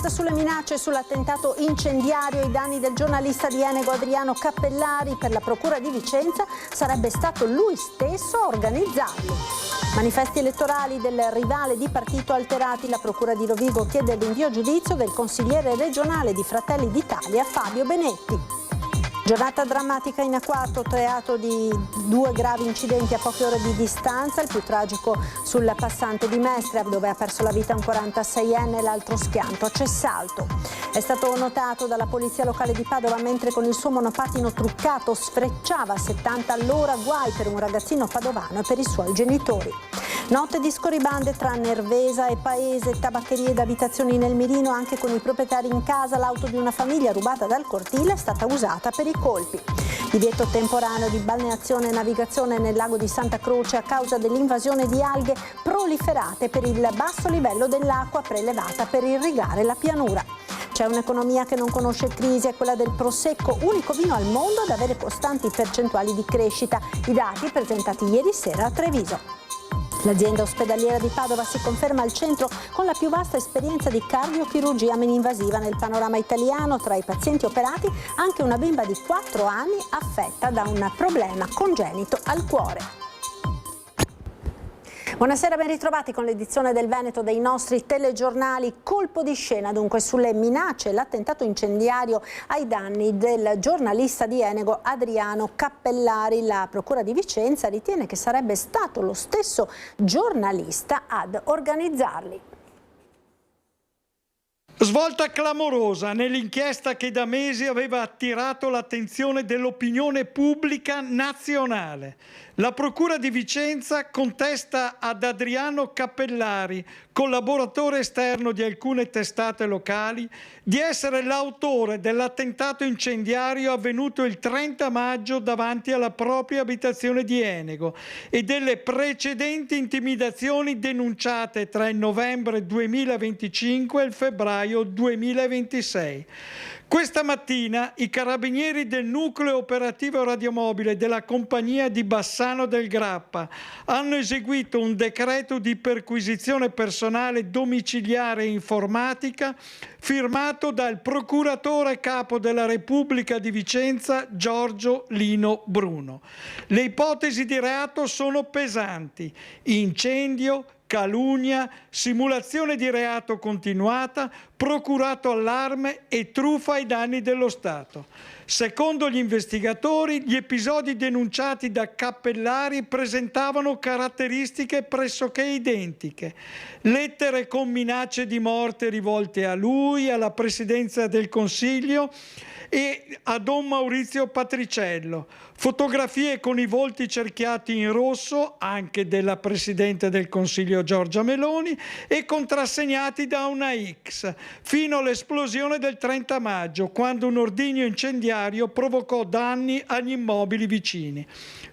L'inchiesta sulle minacce e sull'attentato incendiario ai danni del giornalista di Enego Adriano Cappellari, per la Procura di Vicenza sarebbe stato lui stesso a organizzarli. Manifesti elettorali del rivale di partito alterati, la Procura di Rovigo chiede il rinvio a giudizio del consigliere regionale di Fratelli d'Italia Fabio Benetti. Giornata drammatica in A4, teatro di 2 gravi incidenti a poche ore di distanza, il più tragico sul passante di Mestre, dove ha perso la vita un 46enne e l'altro schianto a Cessalto. È stato notato dalla polizia locale di Padova mentre con il suo monopattino truccato sfrecciava a 70 all'ora, guai per un ragazzino padovano e per i suoi genitori. Notte di scorribande tra Nervesa e Paese, tabaccherie ed abitazioni nel mirino, anche con i proprietari in casa. L'auto di una famiglia rubata dal cortile è stata usata per i colpi. Divieto temporaneo di balneazione e navigazione nel lago di Santa Croce a causa dell'invasione di alghe proliferate per il basso livello dell'acqua prelevata per irrigare la pianura. C'è un'economia che non conosce crisi, è quella del Prosecco, unico vino al mondo ad avere costanti percentuali di crescita. I dati presentati ieri sera a Treviso. L'azienda ospedaliera di Padova si conferma al centro con la più vasta esperienza di cardiochirurgia mininvasiva nel panorama italiano. Tra i pazienti operati anche una bimba di 4 anni affetta da un problema congenito al cuore. Buonasera, ben ritrovati con l'edizione del Veneto dei nostri telegiornali. Colpo di scena dunque sulle minacce e l'attentato incendiario ai danni del giornalista di Enego Adriano Cappellari. La Procura di Vicenza ritiene che sarebbe stato lo stesso giornalista ad organizzarli. Svolta clamorosa nell'inchiesta che da mesi aveva attirato l'attenzione dell'opinione pubblica nazionale. La Procura di Vicenza contesta ad Adriano Cappellari, collaboratore esterno di alcune testate locali, di essere l'autore dell'attentato incendiario avvenuto il 30 maggio davanti alla propria abitazione di Enego e delle precedenti intimidazioni denunciate tra il novembre 2025 e il febbraio 2026. Questa mattina i carabinieri del nucleo operativo radiomobile della compagnia di Bassano del Grappa hanno eseguito un decreto di perquisizione personale domiciliare e informatica firmato dal procuratore capo della Repubblica di Vicenza Giorgio Lino Bruno. Le ipotesi di reato sono pesanti: incendio, calunnia, simulazione di reato continuata, procurato allarme e truffa ai danni dello Stato. Secondo gli investigatori, gli episodi denunciati da Cappellari presentavano caratteristiche pressoché identiche. Lettere con minacce di morte rivolte a lui, alla Presidenza del Consiglio e a Don Maurizio Patriciello. Fotografie con i volti cerchiati in rosso, anche della Presidente del Consiglio Giorgia Meloni, e contrassegnati da una X, fino all'esplosione del 30 maggio, quando un ordigno incendiario provocò danni agli immobili vicini.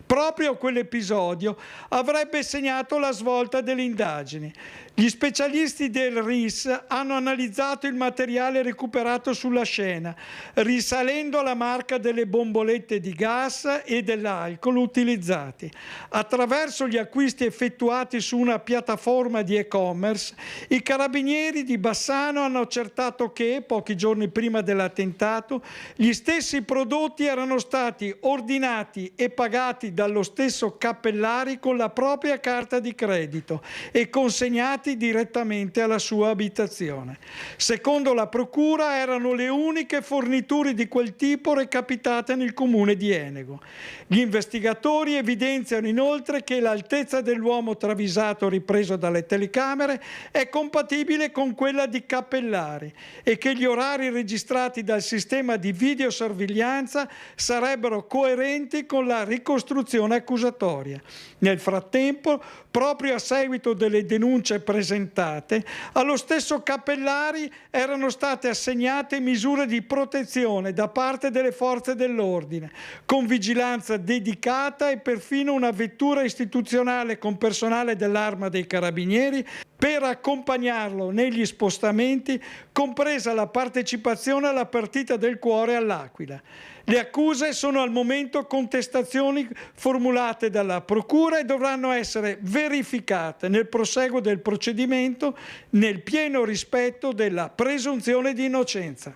Proprio quell'episodio avrebbe segnato la svolta delle indagini. Gli specialisti del RIS hanno analizzato il materiale recuperato sulla scena, risalendo alla marca delle bombolette di gas e dell'alcol utilizzati. Attraverso gli acquisti effettuati su una piattaforma di e-commerce, i carabinieri di Bassano hanno accertato che, pochi giorni prima dell'attentato, gli stessi prodotti erano stati ordinati e pagati dallo stesso Cappellari con la propria carta di credito e consegnati direttamente alla sua abitazione. Secondo la Procura erano le uniche forniture di quel tipo recapitate nel comune di Enego. Gli investigatori evidenziano inoltre che l'altezza dell'uomo travisato ripreso dalle telecamere è compatibile con quella di Cappellari e che gli orari registrati dal sistema di videosorveglianza sarebbero coerenti con la ricostruzione accusatoria. Nel frattempo, proprio a seguito delle denunce presentate, allo stesso Cappellari erano state assegnate misure di protezione da parte delle forze dell'ordine, con vigilanza dedicata e perfino una vettura istituzionale con personale dell'Arma dei Carabinieri per accompagnarlo negli spostamenti compresa la partecipazione alla partita del cuore all'Aquila. Le accuse sono al momento contestazioni formulate dalla Procura e dovranno essere verificate nel prosieguo del procedimento nel pieno rispetto della presunzione di innocenza.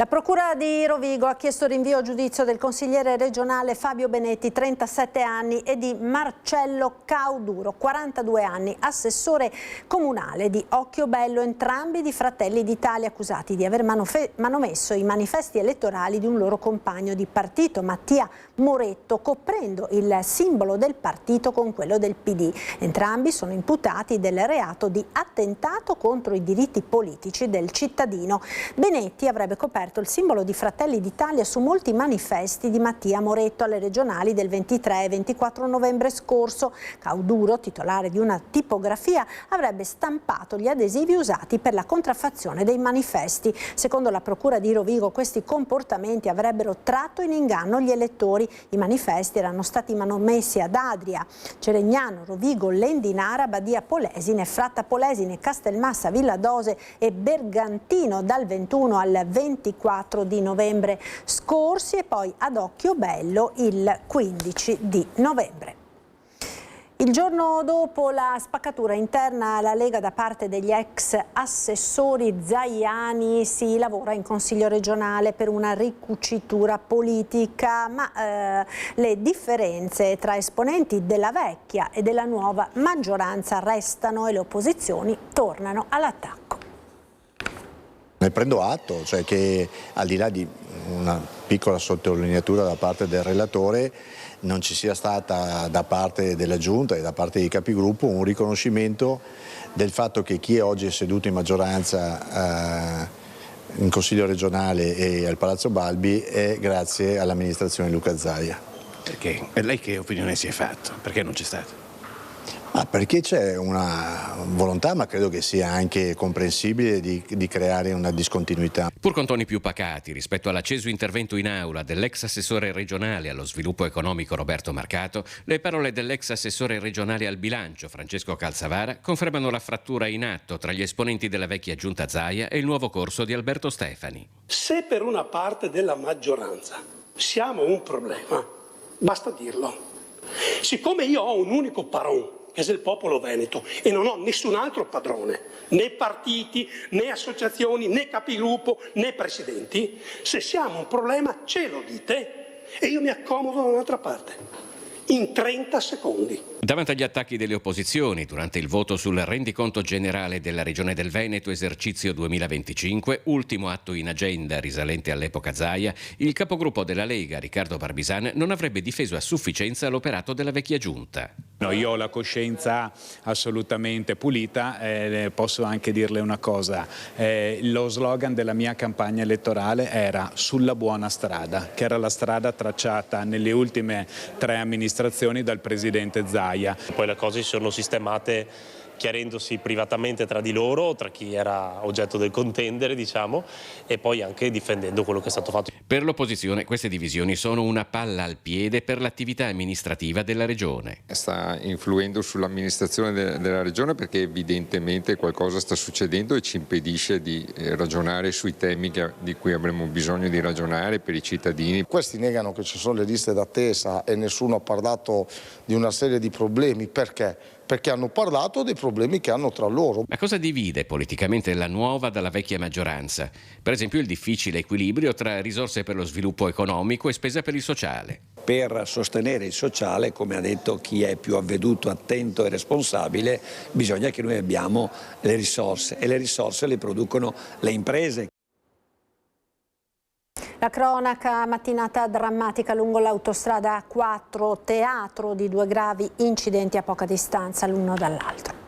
La Procura di Rovigo ha chiesto rinvio a giudizio del consigliere regionale Fabio Benetti, 37 anni, e di Marcello Cauduro, 42 anni, assessore comunale di Occhiobello, entrambi di Fratelli d'Italia, accusati di aver manomesso i manifesti elettorali di un loro compagno di partito, Mattia Moretto, coprendo il simbolo del partito con quello del PD. Entrambi sono imputati del reato di attentato contro i diritti politici del cittadino. Benetti avrebbe coperto il simbolo di Fratelli d'Italia su molti manifesti di Mattia Moretto alle regionali del 23 e 24 novembre scorso. Cauduro, titolare di una tipografia, avrebbe stampato gli adesivi usati per la contraffazione dei manifesti. Secondo la Procura di Rovigo, questi comportamenti avrebbero tratto in inganno gli elettori. I manifesti erano stati manomessi ad Adria, Ceregnano, Rovigo, Lendinara, Badia Polesine, Fratta Polesine, Castelmassa, Villadose e Bergantino dal 21 al 24 di novembre scorsi e poi ad Occhiobello il 15 di novembre. Il giorno dopo la spaccatura interna alla Lega da parte degli ex assessori Zaiani, si lavora in Consiglio regionale per una ricucitura politica, ma le differenze tra esponenti della vecchia e della nuova maggioranza restano e le opposizioni tornano all'attacco. Ne prendo atto, cioè che al di là di una piccola sottolineatura da parte del relatore non ci sia stata da parte della Giunta e da parte dei capigruppo un riconoscimento del fatto che chi oggi è seduto in maggioranza in Consiglio regionale e al Palazzo Balbi è grazie all'amministrazione Luca Zaia. Perché? E lei che opinione si è fatto? Perché non c'è stato? Perché c'è una volontà, ma credo che sia anche comprensibile, di creare una discontinuità. Pur con toni più pacati rispetto all'acceso intervento in aula dell'ex assessore regionale allo sviluppo economico Roberto Marcato, le parole dell'ex assessore regionale al bilancio Francesco Calzavara confermano la frattura in atto tra gli esponenti della vecchia giunta Zaia e il nuovo corso di Alberto Stefani. Se per una parte della maggioranza siamo un problema, basta dirlo. Siccome io ho un unico paron, che è il popolo veneto, e non ho nessun altro padrone, né partiti, né associazioni, né capigruppo, né presidenti, se siamo un problema ce lo dite e io mi accomodo da un'altra parte. In 30 secondi. Davanti agli attacchi delle opposizioni durante il voto sul rendiconto generale della Regione del Veneto esercizio 2025, ultimo atto in agenda risalente all'epoca Zaia, il capogruppo della Lega, Riccardo Barbisan, non avrebbe difeso a sufficienza l'operato della vecchia giunta. No, io ho la coscienza assolutamente pulita, posso anche dirle una cosa, lo slogan della mia campagna elettorale era sulla buona strada, che era la strada tracciata nelle ultime 3 amministrazioni dal presidente Zaia. Poi le cose si sono sistemate chiarendosi privatamente tra di loro, tra chi era oggetto del contendere, diciamo, e poi anche difendendo quello che è stato fatto. Per l'opposizione queste divisioni sono una palla al piede per l'attività amministrativa della Regione. Sta influendo sull'amministrazione della Regione perché evidentemente qualcosa sta succedendo e ci impedisce di ragionare sui temi di cui avremo bisogno di ragionare per i cittadini. Questi negano che ci sono le liste d'attesa e nessuno ha parlato di una serie di problemi. Perché? Perché hanno parlato dei problemi che hanno tra loro. Ma cosa divide politicamente la nuova dalla vecchia maggioranza? Per esempio il difficile equilibrio tra risorse per lo sviluppo economico e spesa per il sociale. Per sostenere il sociale, come ha detto chi è più avveduto, attento e responsabile, bisogna che noi abbiamo le risorse e le risorse le producono le imprese. La cronaca, mattinata drammatica lungo l'autostrada A4, teatro di 2 gravi incidenti a poca distanza l'uno dall'altro.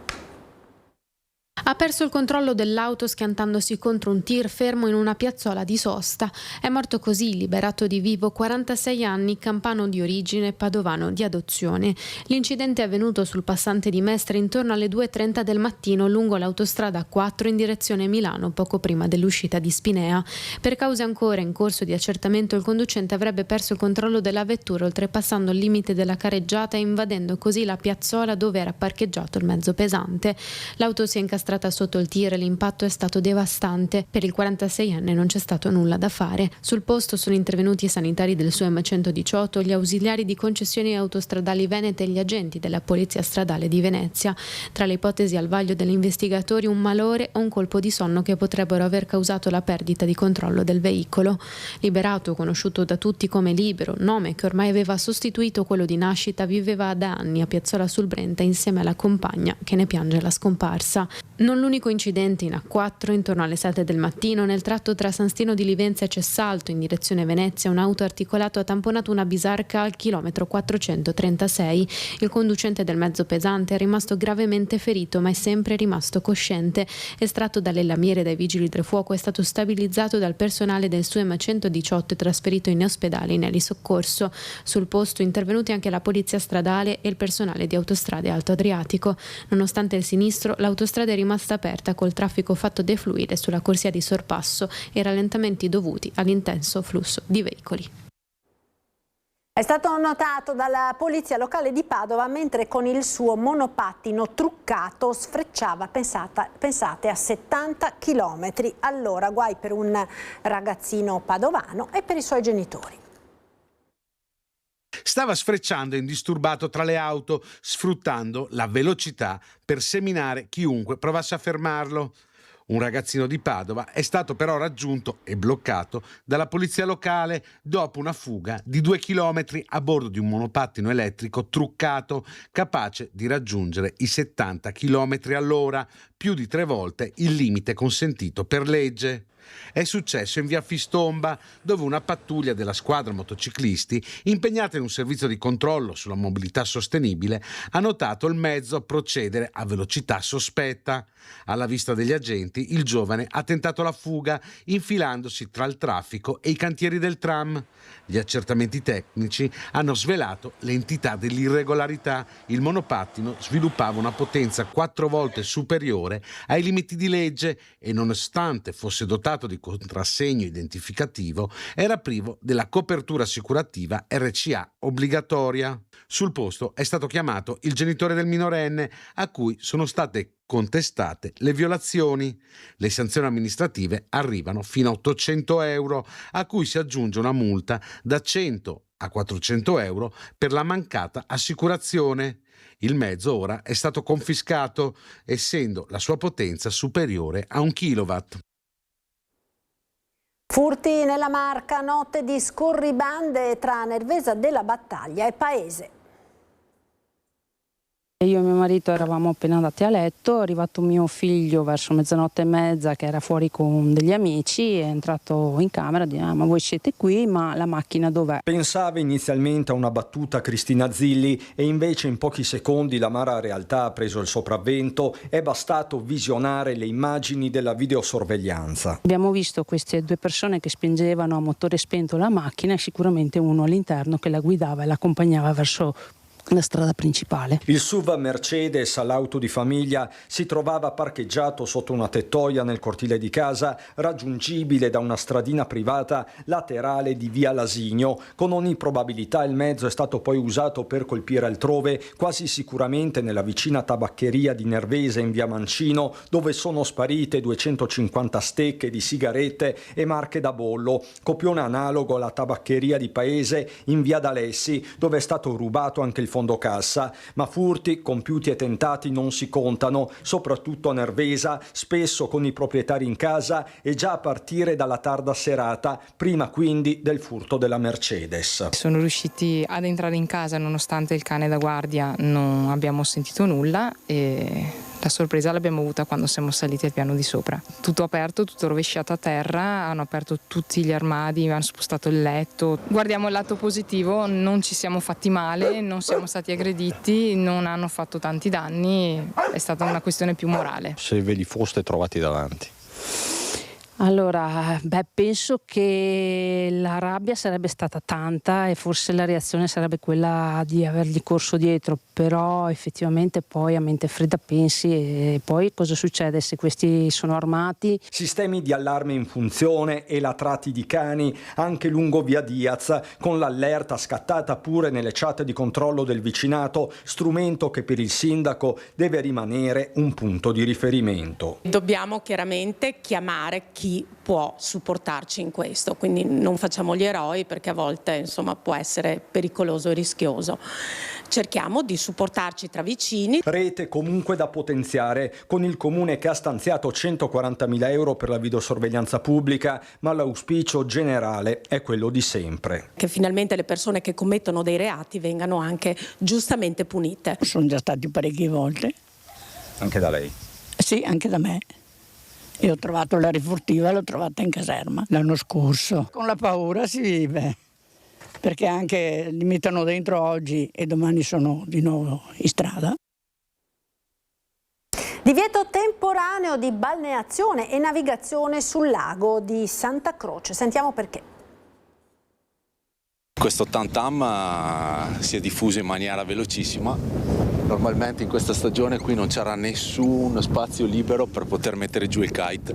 Ha perso il controllo dell'auto schiantandosi contro un tir fermo in una piazzola di sosta. È morto così, liberato di vivo, 46 anni, campano di origine, padovano di adozione. L'incidente è avvenuto sul passante di Mestre intorno alle 2:30 del mattino lungo l'autostrada A4 in direzione Milano, poco prima dell'uscita di Spinea. Per cause ancora in corso di accertamento, il conducente avrebbe perso il controllo della vettura oltrepassando il limite della careggiata e invadendo così la piazzola dove era parcheggiato il mezzo pesante. L'auto si è incastrata incastrata sotto il tir e l'impatto è stato devastante. Per il 46enne non c'è stato nulla da fare. Sul posto sono intervenuti i sanitari del SUEM 118, gli ausiliari di concessioni autostradali venete e gli agenti della Polizia Stradale di Venezia. Tra le ipotesi al vaglio degli investigatori un malore o un colpo di sonno che potrebbero aver causato la perdita di controllo del veicolo. Liberato, conosciuto da tutti come Libero, nome che ormai aveva sostituito quello di nascita, viveva da anni a Piazzola sul Brenta insieme alla compagna che ne piange la scomparsa. Non l'unico incidente in A4. Intorno alle 7 del mattino, nel tratto tra San Stino di Livenza e Cessalto in direzione Venezia, un auto articolato ha tamponato una bisarca al chilometro 436. Il conducente del mezzo pesante è rimasto gravemente ferito, ma è sempre rimasto cosciente. Estratto dalle lamiere dai vigili del fuoco, è stato stabilizzato dal personale del SUEM 118 e trasferito in ospedale in elisoccorso. Sul posto intervenuti anche la polizia stradale e il personale di Autostrade Alto Adriatico. Nonostante il sinistro, l'autostrada è rimasta aperta col traffico fatto defluire sulla corsia di sorpasso e rallentamenti dovuti all'intenso flusso di veicoli. È stato notato dalla polizia locale di Padova mentre con il suo monopattino truccato sfrecciava, pensate, a 70 km all'ora. Guai per un ragazzino padovano e per i suoi genitori. Stava sfrecciando indisturbato tra le auto, sfruttando la velocità per seminare chiunque provasse a fermarlo. Un ragazzino di Padova è stato però raggiunto e bloccato dalla polizia locale dopo una fuga di 2 chilometri a bordo di un monopattino elettrico truccato, capace di raggiungere i 70 chilometri all'ora, più di 3 volte il limite consentito per legge. È successo in via Fistomba, dove una pattuglia della squadra motociclisti, impegnata in un servizio di controllo sulla mobilità sostenibile, ha notato il mezzo procedere a velocità sospetta. Alla vista degli agenti, il giovane ha tentato la fuga, infilandosi tra il traffico e i cantieri del tram. Gli accertamenti tecnici hanno svelato l'entità dell'irregolarità. Il monopattino sviluppava una potenza 4 volte superiore ai limiti di legge e, nonostante fosse dotato di contrassegno identificativo, era privo della copertura assicurativa RCA obbligatoria. Sul posto è stato chiamato il genitore del minorenne, a cui sono state contestate le violazioni. Le sanzioni amministrative arrivano fino a 800 euro, a cui si aggiunge una multa da 100 a 400 euro per la mancata assicurazione. Il mezzo ora è stato confiscato, essendo la sua potenza superiore a 1 kilowatt. Furti nella Marca, notte di scorribande tra Nervesa della Battaglia e Paese. Io e mio marito eravamo appena andati a letto, è arrivato mio figlio verso 00:30 che era fuori con degli amici, è entrato in camera e dice: ma voi siete qui, ma la macchina dov'è? Pensava inizialmente a una battuta Cristina Zilli e invece in pochi secondi l'amara realtà ha preso il sopravvento, è bastato visionare le immagini della videosorveglianza. Abbiamo visto queste 2 persone che spingevano a motore spento la macchina e sicuramente uno all'interno che la guidava e l'accompagnava verso la strada principale. Il SUV Mercedes, all'auto di famiglia, si trovava parcheggiato sotto una tettoia nel cortile di casa, raggiungibile da una stradina privata laterale di via Lasigno. Con ogni probabilità il mezzo è stato poi usato per colpire altrove, quasi sicuramente nella vicina tabaccheria di Nervesa in via Mancino, dove sono sparite 250 stecche di sigarette e marche da bollo. Copione analogo alla tabaccheria di Paese in via D'Alessi, dove è stato rubato anche il fondo cassa, ma furti compiuti e tentati non si contano, soprattutto a Nervesa, spesso con i proprietari in casa e già a partire dalla tarda serata, prima quindi del furto della Mercedes. Sono riusciti ad entrare in casa nonostante il cane da guardia non abbiamo sentito nulla e la sorpresa l'abbiamo avuta quando siamo saliti al piano di sopra. Tutto aperto, tutto rovesciato a terra, hanno aperto tutti gli armadi, hanno spostato il letto. Guardiamo il lato positivo, non ci siamo fatti male, non siamo stati aggrediti, non hanno fatto tanti danni, è stata una questione più morale. Se ve li foste trovati davanti? Allora, penso che la rabbia sarebbe stata tanta e forse la reazione sarebbe quella di avergli corso dietro, però effettivamente poi a mente fredda pensi e poi cosa succede se questi sono armati? Sistemi di allarme in funzione e latrati di cani anche lungo via Diaz, con l'allerta scattata pure nelle chat di controllo del vicinato, strumento che per il sindaco deve rimanere un punto di riferimento. Dobbiamo chiaramente chiamare chi può supportarci in questo, quindi non facciamo gli eroi perché a volte insomma può essere pericoloso e rischioso. Cerchiamo di supportarci tra vicini. Rete comunque da potenziare, con il comune che ha stanziato 140.000 euro per la videosorveglianza pubblica, ma l'auspicio generale è quello di sempre. Che finalmente le persone che commettono dei reati vengano anche giustamente punite. Sono già stati parecchie volte. Anche da lei? Sì, anche da me. E ho trovato la rifurtiva, l'ho trovata in caserma l'anno scorso. Con la paura si vive, perché anche li mettono dentro oggi e domani sono di nuovo in strada. Divieto temporaneo di balneazione e navigazione sul lago di Santa Croce. Sentiamo perché. Questo tam-tam si è diffuso in maniera velocissima. Normalmente in questa stagione qui non c'era nessun spazio libero per poter mettere giù il kite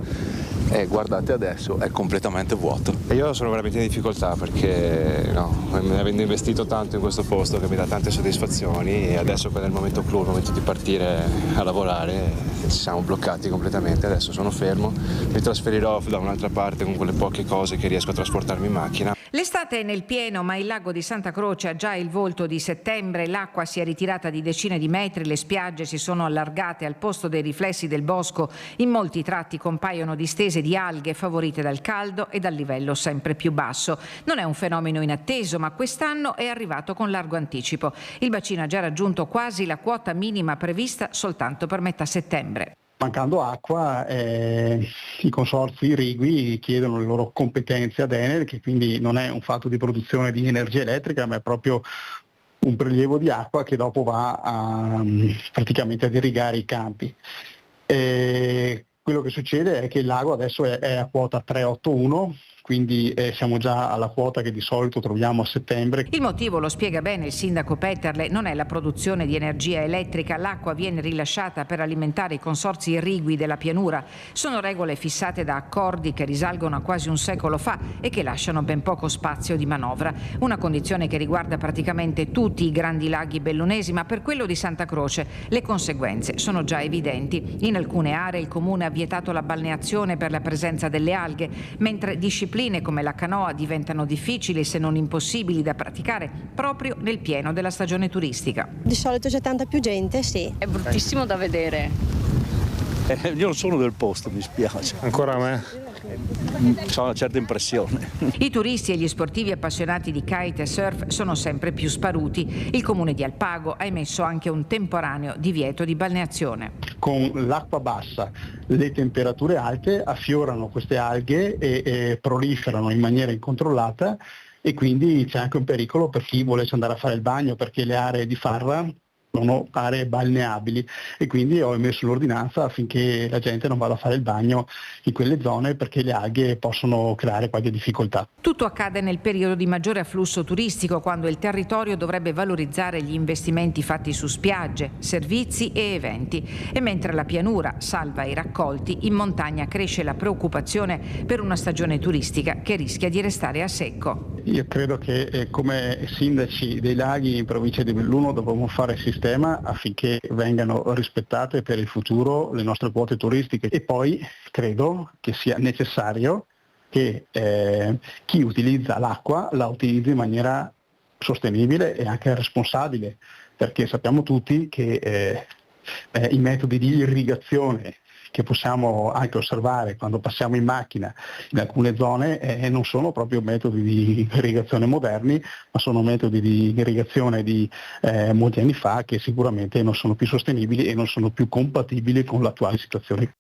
e guardate adesso è completamente vuoto. Io sono veramente in difficoltà perché avendo investito tanto in questo posto che mi dà tante soddisfazioni e adesso è il momento clou, il momento di partire a lavorare, ci siamo bloccati completamente, adesso sono fermo, mi trasferirò da un'altra parte con quelle poche cose che riesco a trasportarmi in macchina. L'estate è nel pieno, ma il lago di Santa Croce ha già il volto di settembre, l'acqua si è ritirata di decine di metri, le spiagge si sono allargate al posto dei riflessi del bosco, in molti tratti compaiono distese di alghe favorite dal caldo e dal livello sempre più basso. Non è un fenomeno inatteso, ma quest'anno è arrivato con largo anticipo. Il bacino ha già raggiunto quasi la quota minima prevista soltanto per metà settembre. Mancando acqua, i consorzi irrigui chiedono le loro competenze ad Enel, che quindi non è un fatto di produzione di energia elettrica, ma è proprio un prelievo di acqua che dopo va praticamente ad irrigare i campi. Quello che succede è che il lago adesso è a quota 381, quindi siamo già alla quota che di solito troviamo a settembre. Il motivo, lo spiega bene il sindaco Petterle, non è la produzione di energia elettrica, l'acqua viene rilasciata per alimentare i consorzi irrigui della pianura. Sono regole fissate da accordi che risalgono a quasi un secolo fa e che lasciano ben poco spazio di manovra. Una condizione che riguarda praticamente tutti i grandi laghi bellunesi, ma per quello di Santa Croce le conseguenze sono già evidenti. In alcune aree il comune ha vietato la balneazione per la presenza delle alghe, mentre discipline come la canoa diventano difficili se non impossibili da praticare proprio nel pieno della stagione turistica. Di solito c'è tanta più gente, sì. È bruttissimo da vedere. Io non sono del posto, mi spiace. Ancora a me? C'ho una certa impressione. I turisti e gli sportivi appassionati di kite e surf sono sempre più sparuti. Il comune di Alpago ha emesso anche un temporaneo divieto di balneazione. Con l'acqua bassa, le temperature alte affiorano queste alghe e proliferano in maniera incontrollata e quindi c'è anche un pericolo per chi volesse andare a fare il bagno, perché le aree di farra sono aree balneabili e quindi ho emesso l'ordinanza affinché la gente non vada a fare il bagno in quelle zone perché le alghe possono creare qualche difficoltà. Tutto accade nel periodo di maggiore afflusso turistico, quando il territorio dovrebbe valorizzare gli investimenti fatti su spiagge, servizi e eventi. E mentre la pianura salva i raccolti, in montagna cresce la preoccupazione per una stagione turistica che rischia di restare a secco. Io credo che come sindaci dei laghi in provincia di Belluno dovremmo fare sistema affinché vengano rispettate per il futuro le nostre quote turistiche e poi credo che sia necessario che chi utilizza l'acqua la utilizzi in maniera sostenibile e anche responsabile, perché sappiamo tutti che i metodi di irrigazione che possiamo anche osservare quando passiamo in macchina in alcune zone non sono proprio metodi di irrigazione moderni, ma sono metodi di irrigazione di molti anni fa che sicuramente non sono più sostenibili e non sono più compatibili con l'attuale situazione.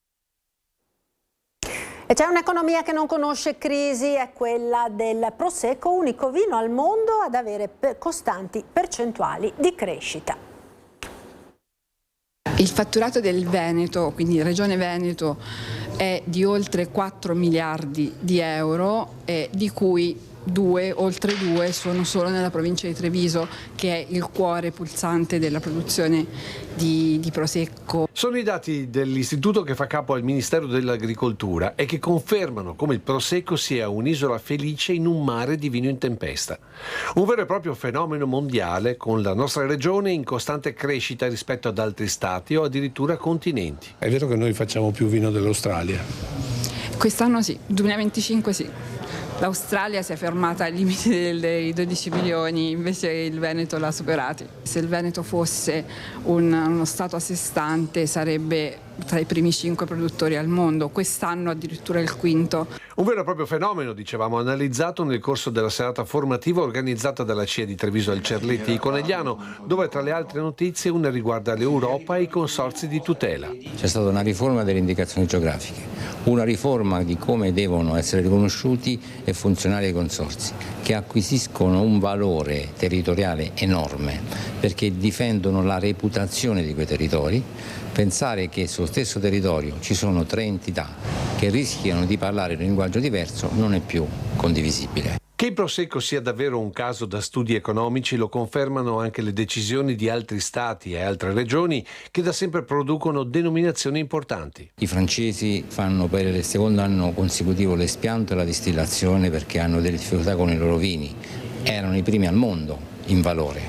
E c'è un'economia che non conosce crisi, è quella del Prosecco, unico vino al mondo ad avere costanti percentuali di crescita. Il fatturato del Veneto, quindi Regione Veneto, è di oltre 4 miliardi di euro, di cui oltre 2 sono solo nella provincia di Treviso, che è il cuore pulsante della produzione di prosecco. Sono i dati dell'istituto che fa capo al Ministero dell'Agricoltura e che confermano come il prosecco sia un'isola felice in un mare di vino in tempesta. Un vero e proprio fenomeno mondiale, con la nostra regione in costante crescita rispetto ad altri stati o addirittura continenti. È vero che noi facciamo più vino dell'Australia? Quest'anno sì, 2025 sì. L'Australia si è fermata ai limiti dei 12 milioni, invece il Veneto l'ha superati. Se il Veneto fosse uno stato a sé stante sarebbe tra i primi 5 produttori al mondo, quest'anno addirittura il quinto. Un vero e proprio fenomeno, dicevamo, analizzato nel corso della serata formativa organizzata dalla CIA di Treviso al Cerletti di Conegliano, dove tra le altre notizie una riguarda l'Europa e i consorzi di tutela. C'è stata una riforma delle indicazioni geografiche, una riforma di come devono essere riconosciuti e funzionare i consorzi, che acquisiscono un valore territoriale enorme perché difendono la reputazione di quei territori. Pensare che sullo stesso territorio ci sono 3 entità che rischiano di parlare un linguaggio diverso non è più condivisibile. Che il prosecco sia davvero un caso da studi economici lo confermano anche le decisioni di altri stati e altre regioni che da sempre producono denominazioni importanti. I francesi fanno per il secondo anno consecutivo l'espianto e la distillazione perché hanno delle difficoltà con i loro vini. Erano i primi al mondo in valore.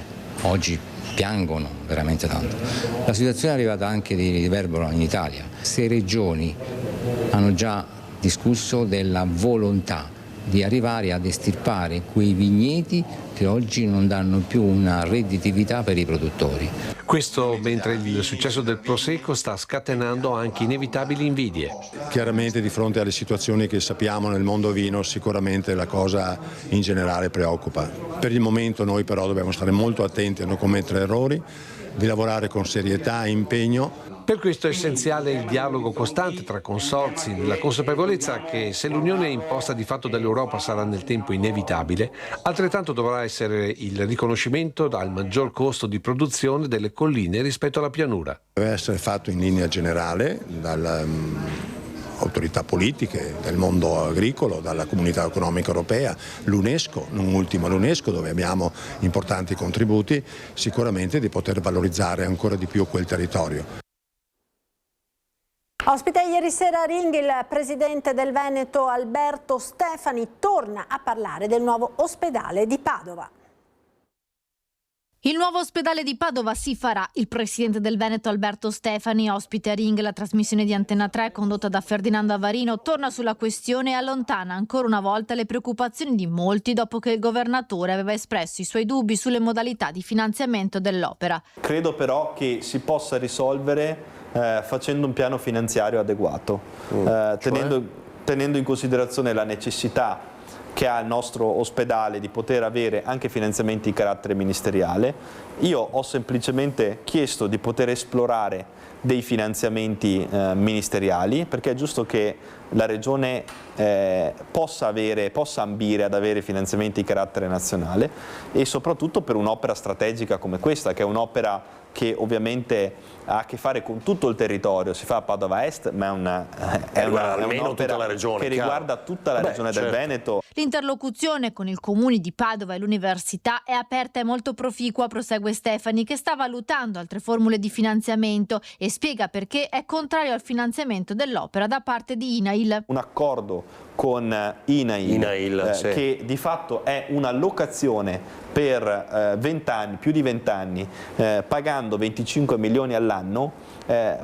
Oggi piangono veramente tanto. La situazione è arrivata anche di riverbero in Italia. 6 regioni hanno già discusso della volontà di arrivare ad estirpare quei vigneti che oggi non danno più una redditività per i produttori. Questo mentre il successo del prosecco sta scatenando anche inevitabili invidie. Chiaramente di fronte alle situazioni che sappiamo nel mondo vino sicuramente la cosa in generale preoccupa. Per il momento noi però dobbiamo stare molto attenti a non commettere errori, di lavorare con serietà e impegno. Per questo è essenziale il dialogo costante tra consorzi, la consapevolezza che se l'unione imposta di fatto dall'Europa sarà nel tempo inevitabile, altrettanto dovrà essere il riconoscimento al maggior costo di produzione delle colline rispetto alla pianura. Deve essere fatto in linea generale dalle autorità politiche, del mondo agricolo, dalla Comunità Economica Europea, l'UNESCO, non ultimo l'UNESCO dove abbiamo importanti contributi, sicuramente di poter valorizzare ancora di più quel territorio. Ospite ieri sera a Ring il presidente del Veneto Alberto Stefani torna a parlare del nuovo ospedale di Padova. Il nuovo ospedale di Padova si farà. Il presidente del Veneto Alberto Stefani, ospite a Ring, la trasmissione di Antenna 3 condotta da Ferdinando Avarino, torna sulla questione e allontana ancora una volta le preoccupazioni di molti dopo che il governatore aveva espresso i suoi dubbi sulle modalità di finanziamento dell'opera. Credo però che si possa risolvere facendo un piano finanziario adeguato, tenendo in considerazione la necessità che ha il nostro ospedale di poter avere anche finanziamenti di carattere ministeriale. Io ho semplicemente chiesto di poter esplorare dei finanziamenti ministeriali, perché è giusto che la Regione possa ambire ad avere finanziamenti di carattere nazionale e soprattutto per un'opera strategica come questa, che è un'opera che ovviamente ha a che fare con tutto il territorio, si fa a Padova Est, ma è un'opera che riguarda tutta la regione del Veneto. L'interlocuzione con il comune di Padova e l'università è aperta e molto proficua, prosegue Stefani, che sta valutando altre formule di finanziamento e spiega perché è contrario al finanziamento dell'opera da parte di INAIL. Un accordo con INAIL sì, che di fatto è una locazione per 20 anni, più di 20 anni, pagando 25 milioni all'anno,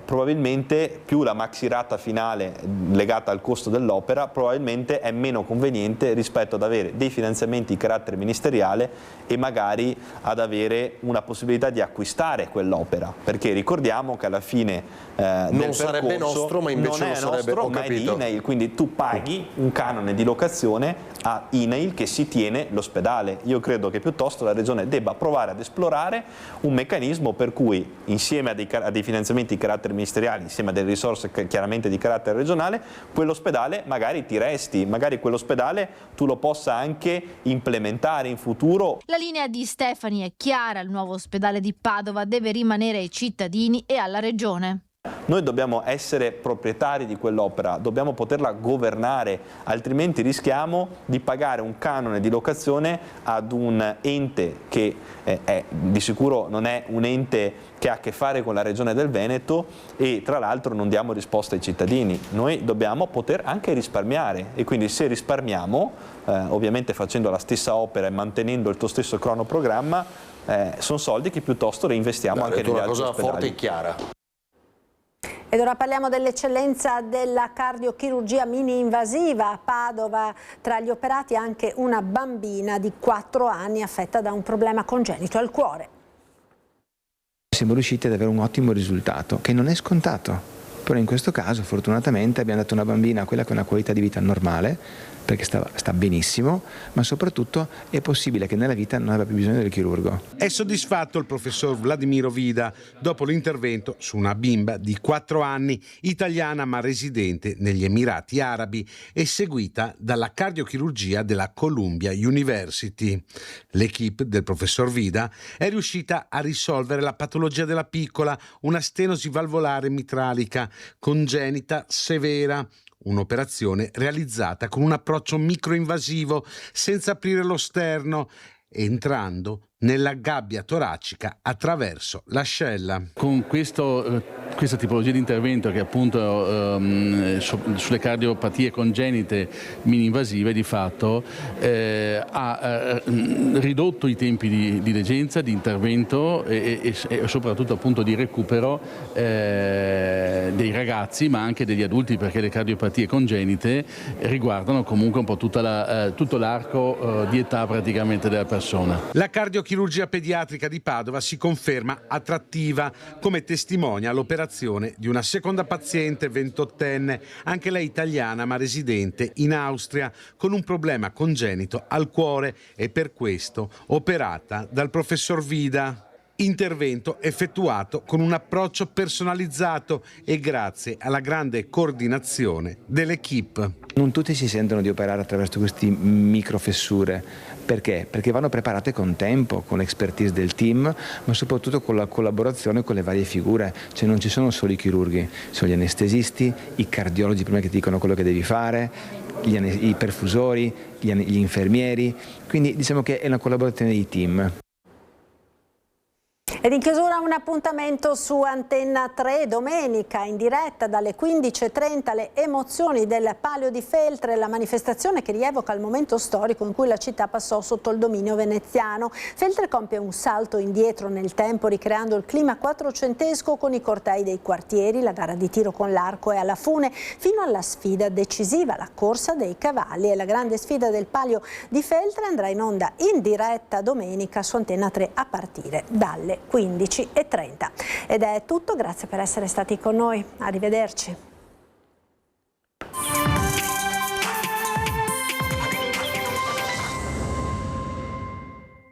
probabilmente più la maxirata finale legata al costo dell'opera, probabilmente è meno conveniente rispetto ad avere dei finanziamenti di carattere ministeriale e magari ad avere una possibilità di acquistare quell'opera, perché ricordiamo che alla fine non sarebbe nostro, ma invece non è lo sarebbe, nostro, ma è di INAIL, quindi tu paghi un canone di locazione a INAIL che si tiene l'ospedale. Io credo che piuttosto la Regione debba provare ad esplorare un meccanismo per cui, insieme a dei finanziamenti di carattere ministeriale, insieme a delle risorse chiaramente di carattere regionale, quell'ospedale magari ti resti, magari quell'ospedale tu lo possa anche implementare in futuro. La linea di Stefani è chiara: il nuovo ospedale di Padova deve rimanere ai cittadini e alla Regione. Noi dobbiamo essere proprietari di quell'opera, dobbiamo poterla governare, altrimenti rischiamo di pagare un canone di locazione ad un ente che di sicuro non è un ente che ha a che fare con la Regione del Veneto, e tra l'altro non diamo risposta ai cittadini. Noi dobbiamo poter anche risparmiare, e quindi se risparmiamo, ovviamente facendo la stessa opera e mantenendo il tuo stesso cronoprogramma, sono soldi che piuttosto reinvestiamo anche negli altri ospedali. Una cosa forte e chiara. Ed ora parliamo dell'eccellenza della cardiochirurgia mini-invasiva. A Padova tra gli operati anche una bambina di 4 anni affetta da un problema congenito al cuore. Siamo riusciti ad avere un ottimo risultato, che non è scontato, però in questo caso fortunatamente abbiamo dato una bambina a quella che ha una qualità di vita normale, perché sta benissimo, ma soprattutto è possibile che nella vita non abbia più bisogno del chirurgo. È soddisfatto il professor Vladimiro Vida dopo l'intervento su una bimba di 4 anni, italiana ma residente negli Emirati Arabi e seguita dalla cardiochirurgia della Columbia University. L'equipe del professor Vida è riuscita a risolvere la patologia della piccola, una stenosi valvolare mitralica congenita severa. Un'operazione realizzata con un approccio microinvasivo, senza aprire lo sterno, entrando nella gabbia toracica attraverso l'ascella. Con questa tipologia di intervento, che appunto sulle cardiopatie congenite mini-invasive, di fatto ha ridotto i tempi di degenza, di intervento e soprattutto appunto di recupero dei ragazzi, ma anche degli adulti, perché le cardiopatie congenite riguardano comunque un po' tutto l'arco di età praticamente della persona. La cardiochirurgia pediatrica di Padova si conferma attrattiva, come testimonia l'operazione di una seconda paziente 28enne, anche lei italiana ma residente in Austria, con un problema congenito al cuore e per questo operata dal professor Vida. Intervento effettuato con un approccio personalizzato e grazie alla grande coordinazione dell'equipe. Non tutti si sentono di operare attraverso queste microfessure. Perché? Perché vanno preparate con tempo, con l'expertise del team, ma soprattutto con la collaborazione con le varie figure. Cioè non ci sono solo i chirurghi, sono gli anestesisti, i cardiologi prima che ti dicono quello che devi fare, i perfusori, gli infermieri. Quindi diciamo che è una collaborazione di team. Ed in chiusura un appuntamento su Antenna 3, domenica in diretta dalle 15:30, le emozioni del Palio di Feltre, la manifestazione che rievoca il momento storico in cui la città passò sotto il dominio veneziano. Feltre compie un salto indietro nel tempo, ricreando il clima quattrocentesco con i cortei dei quartieri, la gara di tiro con l'arco e alla fune, fino alla sfida decisiva, la corsa dei cavalli. E la grande sfida del Palio di Feltre andrà in onda in diretta domenica su Antenna 3 a partire dalle 15:30. Ed è tutto, grazie per essere stati con noi, arrivederci.